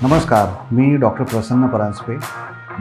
नमस्कार, मी डॉक्टर प्रसन्न परांजपे.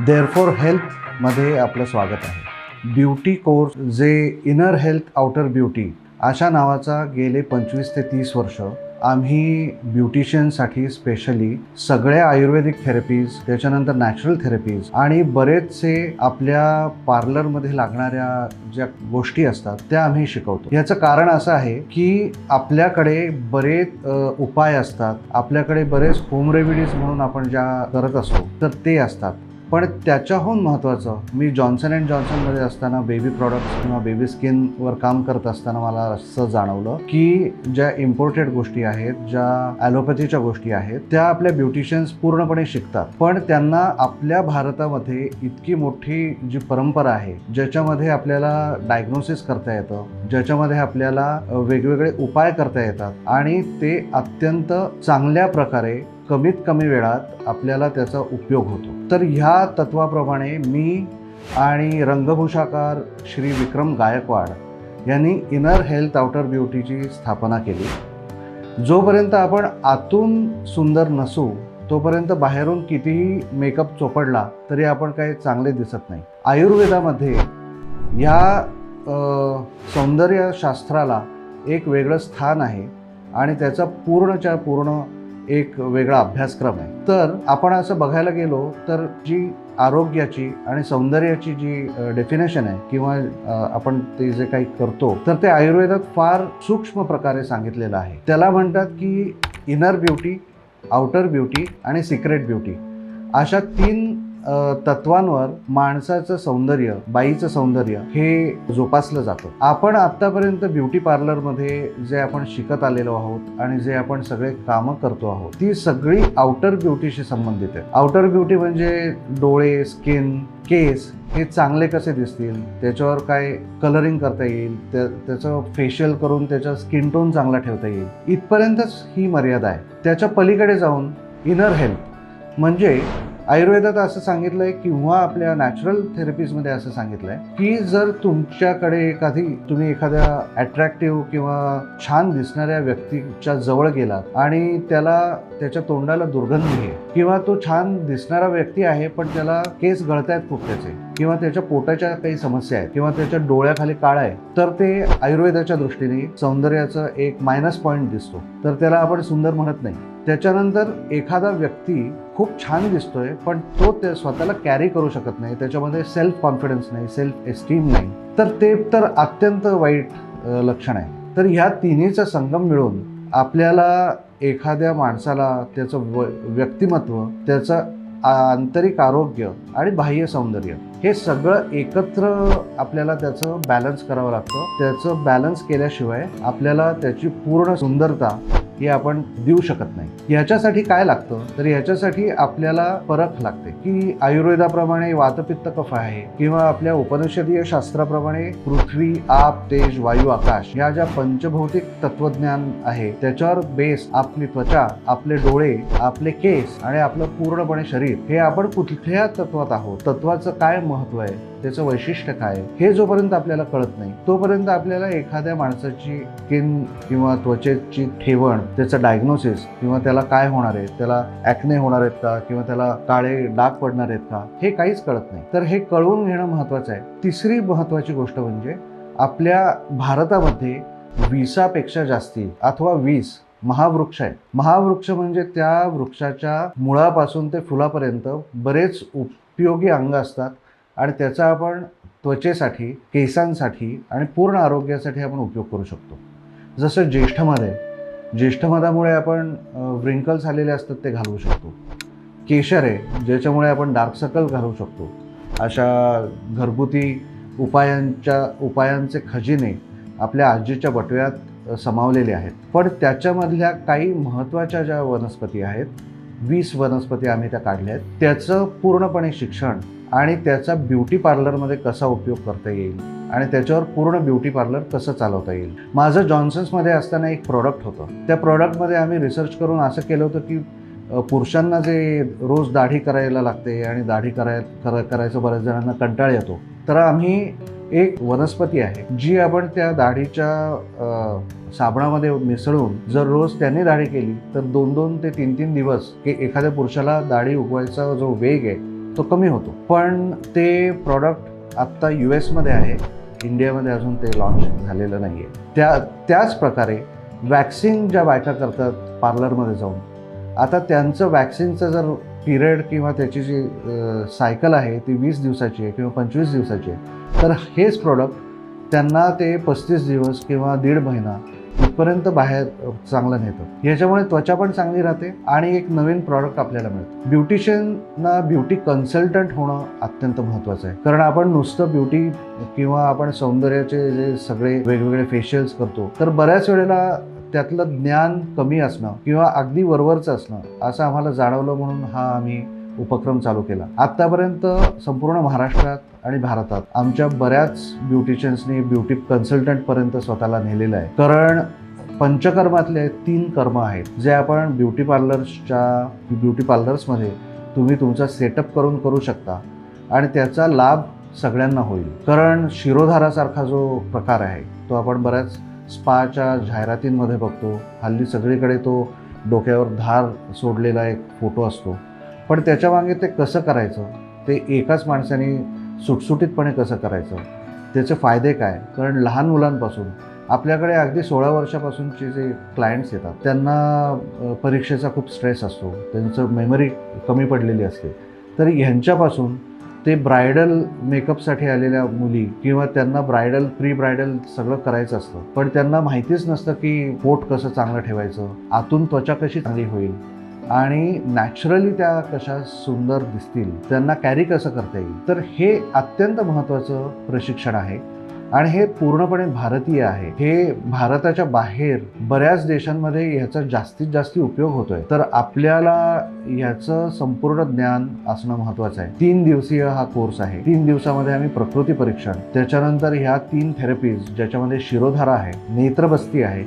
देअरफॉर हेल्थमध्ये आपलं स्वागत आहे. ब्युटी कोर्स जे इनर हेल्थ आउटर ब्युटी अशा नावाचा गेले 25 ते 30 वर्ष आम्ही ब्युटिशियनसाठी स्पेशली सगळ्या आयुर्वेदिक थेरपीज, त्याच्यानंतर नॅचरल थेरपीज आणि बरेचसे आपल्या पार्लरमध्ये लागणाऱ्या ज्या गोष्टी असतात त्या आम्ही शिकवतो. याचं कारण असं आहे की आपल्याकडे बरेच उपाय असतात, आपल्याकडे बरेच होम रेमेडीज म्हणून आपण ज्या करत असतो तर ते असतात. पण त्याच्याहून महत्त्वाचं, मी जॉन्सन अँड जॉन्सनमध्ये असताना बेबी प्रॉडक्ट्स किंवा बेबी स्किनवर काम करत असताना मला असं जाणवलं की ज्या इम्पोर्टेड गोष्टी आहेत, ज्या ॲलोपॅथीच्या गोष्टी आहेत, त्या आपल्या ब्युटिशियन्स पूर्णपणे शिकतात. पण त्यांना आपल्या भारतामध्ये इतकी मोठी जी परंपरा आहे, ज्याच्यामध्ये आपल्याला डायग्नोसिस करता येतं, ज्याच्यामध्ये आपल्याला वेगवेगळे उपाय करता येतात आणि ते अत्यंत चांगल्या प्रकारे कमीत कमी वेळात आपल्याला त्याचा उपयोग होतो. तर ह्या तत्वाप्रमाणे मी आणि रंगभूषाकार श्री विक्रम गायकवाड यांनी इनर हेल्थ आउटर ब्युटीची स्थापना केली. जोपर्यंत आपण आतून सुंदर नसू तोपर्यंत बाहेरून कितीही मेकअप चोपडला तरी आपण काही चांगले दिसत नाही. आयुर्वेदामध्ये ह्या सौंदर्यशास्त्राला एक वेगळं स्थान आहे आणि त्याचा पूर्णच्या पूर्ण एक वेगळा अभ्यासक्रम आहे. तर आपण असं बघायला गेलो तर जी आरोग्याची आणि सौंदर्याची जी डेफिनेशन आहे किंवा आपण ते जे काही करतो तर ते आयुर्वेदात फार सूक्ष्म प्रकारे सांगितलेलं आहे. त्याला म्हणतात की इनर ब्युटी, आउटर ब्युटी आणि सिक्रेट ब्युटी अशा 3 तत्वांवर माणसाचं सौंदर्य, बाईचं सौंदर्य हे जोपासलं जातं. आपण आत्तापर्यंत ब्युटी पार्लरमध्ये जे आपण शिकत आलेलो आहोत आणि जे आपण सगळे कामं करतो आहोत ती सगळी आउटर ब्युटीशी संबंधित आहे. आउटर ब्युटी म्हणजे डोळे, स्किन, केस हे चांगले कसे दिसतील, त्याच्यावर काय कलरिंग करता येईल, त्याचं फेशियल करून त्याचा स्किन टोन चांगला ठेवता येईल, इथपर्यंतच ही मर्यादा आहे. त्याच्या पलीकडे जाऊन इनर हेल्थ म्हणजे आयुर्वेदात असं सांगितलं आहे किंवा आपल्या नॅचरल थेरपीजमध्ये असं सांगितलं आहे की जर तुमच्याकडे तुम्ही एखाद्या अट्रॅक्टिव्ह किंवा छान दिसणाऱ्या व्यक्तीच्या जवळ गेलात आणि त्याच्या तोंडाला दुर्गंधी आहे किंवा तो छान दिसणारा व्यक्ती आहे पण त्याला केस गळतायत खूप त्याचे किंवा त्याच्या पोटाच्या काही समस्या आहेत किंवा त्याच्या डोळ्याखाली काळा आहे, तर ते आयुर्वेदाच्या दृष्टीने सौंदर्याचं एक मायनस पॉईंट दिसतो, तर त्याला आपण सुंदर म्हणत नाही. त्याच्यानंतर एखादा व्यक्ती खूप छान दिसतोय पण तो स्वतःला कॅरी करू शकत नाही, त्याच्यामध्ये सेल्फ कॉन्फिडन्स नाही, सेल्फ एस्टीम नाही, तर ते तर अत्यंत वाईट लक्षण आहे. तर ह्या तिन्हीचा संगम मिळून आपल्याला एखाद्या माणसाला त्याचं व्यक्तिमत्व, त्याचं आंतरिक आरोग्य आणि बाह्य सौंदर्य हे सगळं एकत्र आपल्याला त्याचं बॅलन्स करावं लागतं. त्याचं बॅलन्स केल्याशिवाय आपल्याला त्याची पूर्ण सुंदरता हे आपण देऊ शकत नाही. याच्यासाठी काय लागतं तर याच्यासाठी आपल्याला परख लागते की आयुर्वेदाप्रमाणे वातपित्त कफ आहे किंवा आपल्या उपनिषदीय शास्त्राप्रमाणे पृथ्वी, आप, तेज, वायू, आकाश या ज्या पंचभौतिक तत्वज्ञान आहे त्याच्यावर बेस आपली त्वचा, आपले डोळे, आपले केस आणि आपलं पूर्णपणे शरीर हे आपण कुठल्या तत्वात आहोत, तत्वाचं काय महत्व आहे, त्याचं वैशिष्ट्य काय, हे जोपर्यंत आपल्याला कळत नाही तोपर्यंत आपल्याला एखाद्या माणसाची स्किन किंवा त्वचेची ठेवण, त्याचं डायग्नोसिस किंवा त्याला काय होणार आहे, त्याला ॲक्ने होणार आहेत का किंवा त्याला काळे डाग पडणार आहेत का, हे काहीच कळत नाही. तर हे कळवून घेणं महत्त्वाचं आहे. तिसरी महत्त्वाची गोष्ट म्हणजे आपल्या भारतामध्ये 20पेक्षा जास्ती अथवा 20 महावृक्ष आहेत. महावृक्ष म्हणजे त्या वृक्षाच्या मुळापासून ते फुलापर्यंत बरेच उपयोगी अंग असतात आणि त्याचा आपण त्वचेसाठी, केसांसाठी आणि पूर्ण आरोग्यासाठी आपण उपयोग करू शकतो. जसं ज्येष्ठमधामुळे आपण व्रिंकल्स आलेले असतात ते घालवू शकतो. केशर आहे ज्याच्यामुळे आपण डार्क सर्कल घालवू शकतो. अशा घरगुती उपायांचे खजिने आपल्या आजीच्या बटव्यात समावलेले आहेत. पण त्याच्यामधल्या काही महत्त्वाच्या ज्या वनस्पती आहेत, 20 वनस्पती आम्ही त्या काढल्या आहेत, त्याचं पूर्णपणे शिक्षण आणि त्याचा ब्युटी पार्लरमध्ये कसा उपयोग करता येईल आणि त्याच्यावर पूर्ण ब्युटी पार्लर कसं चालवता येईल. माझं जॉन्सन्समध्ये असताना एक प्रॉडक्ट होतं. त्या प्रॉडक्टमध्ये आम्ही रिसर्च करून असं केलं होतं की पुरुषांना जे रोज दाढी करायला लागते आणि दाढी करायचं बऱ्याच जणांना कंटाळ येतो, तर आम्ही एक वनस्पती आहे जी आपण त्या दाढीच्या साबणामध्ये मिसळून जर रोज त्याने दाढी केली तर 2-2 ते 3-3 दिवस एखाद्या पुरुषाला दाढी उगवायचा जो वेग आहे तो कमी होतो. पण ते प्रॉडक्ट आत्ता US मध्ये आहे, इंडियामध्ये अजून ते लॉन्च झालेलं नाही आहे. त्याच प्रकारे वॅक्सिंग ज्या बायका करतात पार्लरमध्ये जाऊन, आता त्यांचं वॅक्सिंगचं जर पिरियड किंवा त्याची जी सायकल आहे ती 20 दिवसाची आहे किंवा 25 दिवसाची आहे, तर हेच प्रॉडक्ट त्यांना ते 35 दिवस किंवा 1.5 महिना इथपर्यंत बाहेर चांगलं नेतं. ह्याच्यामुळे त्वचा पण चांगली राहते आणि एक नवीन प्रॉडक्ट आपल्याला मिळतं. ब्युटिशियनना ब्युटी कन्सल्टंट होणं अत्यंत महत्त्वाचं आहे, कारण आपण नुसतं ब्युटी किंवा आपण सौंदर्याचे जे सगळे वेगवेगळे फेशियल्स करतो तर बऱ्याच वेळेला त्यातलं ज्ञान कमी असणं किंवा अगदी वरवरचं असणं असं आम्हाला जाणवलं, म्हणून हा आम्ही उपक्रम चालू केला. आत्तापर्यंत संपूर्ण महाराष्ट्रात आणि भारतात आमच्या बऱ्याच ब्युटिशियन्सनी ब्युटी कन्सल्टंटपर्यंत स्वतःला नेलेलं आहे. कारण पंचकर्मातले 3 कर्म आहेत जे आपण ब्युटी पार्लर्समध्ये तुम्ही तुमचा सेटअप करून करू शकता आणि त्याचा लाभ सगळ्यांना होईल. कारण शिरोधारासारखा जो प्रकार आहे तो आपण बऱ्याच स्पाच्या जाहिरातींमध्ये बघतो. हल्ली सगळीकडे तो डोक्यावर धार सोडलेला एक फोटो असतो, पण त्याच्यामागे ते कसं करायचं, ते एकाच माणसाने सुटसुटीतपणे कसं करायचं, त्याचे फायदे काय. कारण लहान मुलांपासून आपल्याकडे अगदी 16 वर्षापासूनचे जे क्लायंट्स येतात त्यांना परीक्षेचा खूप स्ट्रेस असतो, त्यांचं मेमरी कमी पडलेली असते, तर ह्यांच्यापासून ते ब्रायडल मेकअपसाठी आलेल्या मुली किंवा त्यांना प्री ब्रायडल सगळं करायचं असतं, पण त्यांना माहितीच नसतं की पोट कसं चांगलं ठेवायचं, आतून त्वचा कशी चांगली होईल आणि नॅचरली त्या कशा सुंदर दिसतील, त्यांना कॅरी कसं करता येईल. तर हे अत्यंत महत्त्वाचं प्रशिक्षण आहे आणि हे पूर्णपणे भारतीय आहे. हे भारताच्या बाहेर बऱ्याच देशांमध्ये ह्याचा जास्तीत जास्त उपयोग होतोय, तर आपल्याला ह्याचं संपूर्ण ज्ञान असणं महत्त्वाचं आहे. 3 दिवसीय हा कोर्स आहे. 3 दिवसामध्ये आम्ही प्रकृती परीक्षण, त्याच्यानंतर ह्या 3 थेरपीज ज्याच्यामध्ये शिरोधारा आहे, नेत्रबस्ती आहे.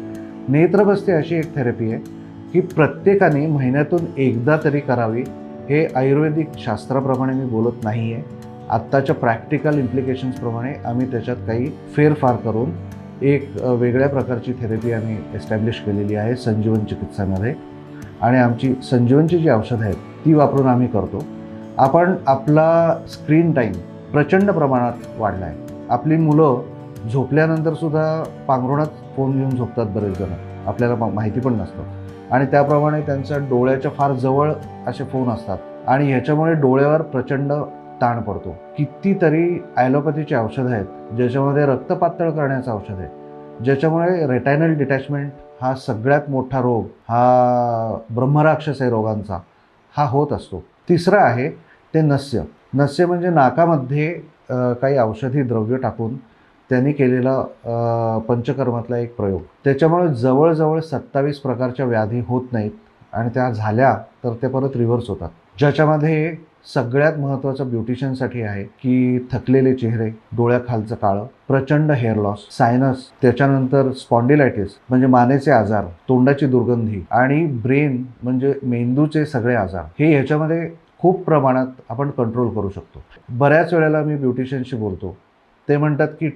नेत्रबस्ती अशी एक थेरपी आहे की प्रत्येकाने महिन्यातून एकदा तरी करावी. हे आयुर्वेदिक शास्त्राप्रमाणे मी बोलत नाही आहे, आत्ताच्या प्रॅक्टिकल इम्प्लिकेशन्सप्रमाणे आम्ही त्याच्यात काही फेरफार करून एक वेगळ्या प्रकारची थेरपी आम्ही एस्टॅब्लिश केलेली आहे संजीवन चिकित्सामध्ये. आणि आमची संजीवनची जी औषधं आहेत ती वापरून आम्ही करतो. आपण आपला स्क्रीन टाईम प्रचंड प्रमाणात वाढला आहे. आपली मुलं झोपल्यानंतरसुद्धा पांघरुणात फोन घेऊन झोपतात बरेच जण, आपल्याला माहिती पण नसतं. आणि त्याप्रमाणे त्यांच्या डोळ्याच्या फार जवळ असे फोन असतात आणि ह्याच्यामुळे डोळ्यावर प्रचंड ताण पडतो. कितीतरी ॲलोपॅथीची औषधं आहेत ज्याच्यामध्ये रक्त पातळ करण्याचं औषध आहे, ज्याच्यामुळे रेटायनल डिटॅचमेंट हा सगळ्यात मोठा रोग, हा ब्रह्मराक्षस आहे रोगांचा, हा होत असतो. तिसरं आहे ते नस्य. नस्य म्हणजे नाकामध्ये काही औषधी द्रव्य टाकून त्यांनी केलेला पंचकर्मातला एक प्रयोग. त्याच्यामुळे जवळजवळ 27 प्रकारच्या व्याधी होत नाहीत आणि त्या झाल्या तर ते परत रिव्हर्स होतात. ज्याच्यामध्ये सगळ्यात महत्त्वाचं ब्युटिशियनसाठी आहे की थकलेले चेहरे, डोळ्याखालचं काळं, प्रचंड हेअर लॉस, सायनस, त्याच्यानंतर स्पॉन्डिलायटिस म्हणजे मानेचे आजार, तोंडाची दुर्गंधी आणि ब्रेन म्हणजे मेंदूचे सगळे आजार, हे ह्याच्यामध्ये खूप प्रमाणात आपण कंट्रोल करू शकतो. बऱ्याच वेळेला मी ब्युटिशियनशी बोलतो, ते म्हणतात की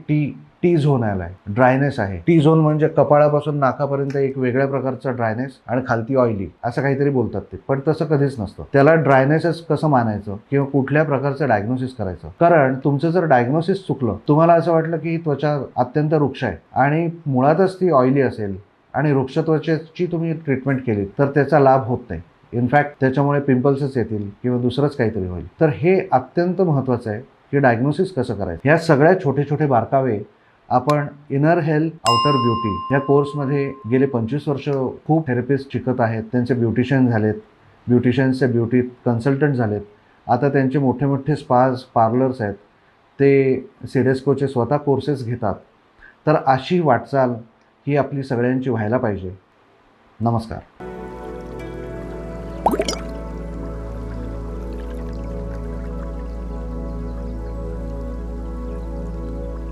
टी झोन आलाय, ड्रायनेस आहे. टी झोन म्हणजे कपाळापासून नाकापर्यंत एक वेगळ्या प्रकारचा ड्रायनेस आणि खालती ऑइली असं काहीतरी बोलतात ते, पण तसं कधीच नसतं. त्याला ड्रायनेसच कसं मानायचं किंवा कुठल्या प्रकारचं डायग्नोसिस करायचं. कारण तुमचं जर डायग्नोसिस चुकलं, तुम्हाला असं वाटलं की ही त्वचा अत्यंत रुक्ष आहे आणि मुळातच ती ऑइली असेल आणि रुक्ष त्वचेची तुम्ही ट्रीटमेंट केली तर त्याचा लाभ होत नाही. इनफॅक्ट त्याच्यामुळे पिंपल्सच येतील किंवा दुसरंच काहीतरी होईल. तर हे अत्यंत महत्त्वाचं आहे की डायग्नोसिस कसं करायचं. ह्या सगळ्या छोटे छोटे बारकावे आपण इनर हेल्थ आउटर ब्युटी या कोर्समध्ये गेले 25 वर्ष खूप थेरपिस्ट शिकत आहेत. त्यांचे ब्युटिशियन झालेत, ब्युटिशियन्सचे ब्युटी कन्सल्टंट झालेत. आता त्यांचे मोठे मोठे स्पाज, पार्लर्स आहेत, ते सिडेस्कोचे स्वतः कोर्सेस घेतात. तर अशी वाटचाल ही आपली सगळ्यांची व्हायला पाहिजे. नमस्कार.